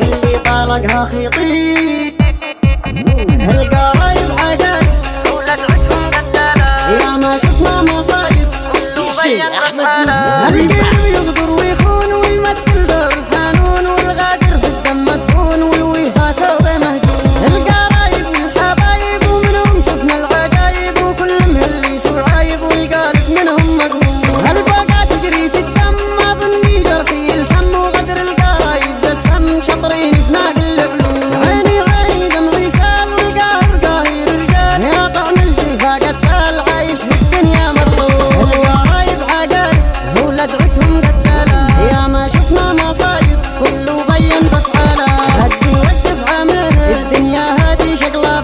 اللي طالقها خيطير القرايب عقل ولاد عندهم قتالة يا ما شفنا مصايب القلب يغدر ويخون ويمثل دور الحنون والغادر في الدم مدفون والويها ثوره مهجون القرايب والحبايب ومنهم شفنا العجايب وكلهم اللي يسوع عايب والقالب منهم مقهور البقى تجري في الدم ما ظني جرحي الهم وغدر القرايب جسم شطرين في ناقل العلوم عيني عيني دمعي سال والقاهر قاهر رجال يا طعم الجفا قتال عايش في الدنيا مظلوم القرايب عقل ولاد عتهم قتالة يا ما شفنا مصايب كله بين بفعاله هدي ود بعمله الدنيا هادي شقلبه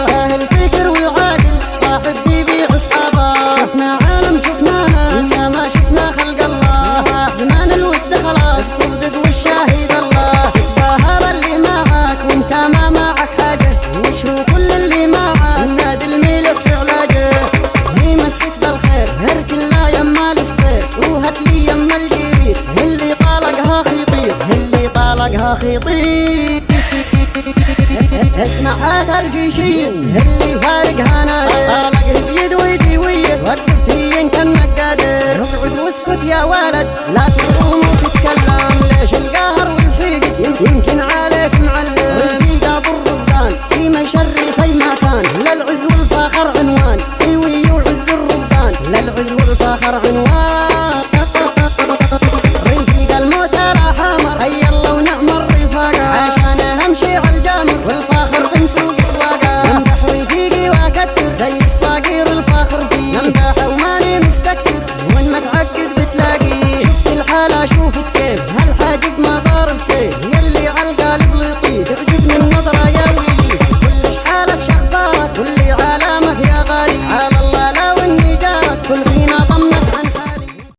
اهل الفكر والعاقل صاحب بيبيع اصحابه شفنا عالم شفنا ناس يا ما شفنا خلق الله زمان الود خلاص صدق والشاهد الله الظاهر اللي معاك وانت ما معك حاجه وشو كل اللي معاك نادي الملك في علاجه يمسك بالخير هركل لا يما الصغير وهات لي يما الجرير اللي طالقها خيطير اللي طالقها خيطير اسمع هات الجيشير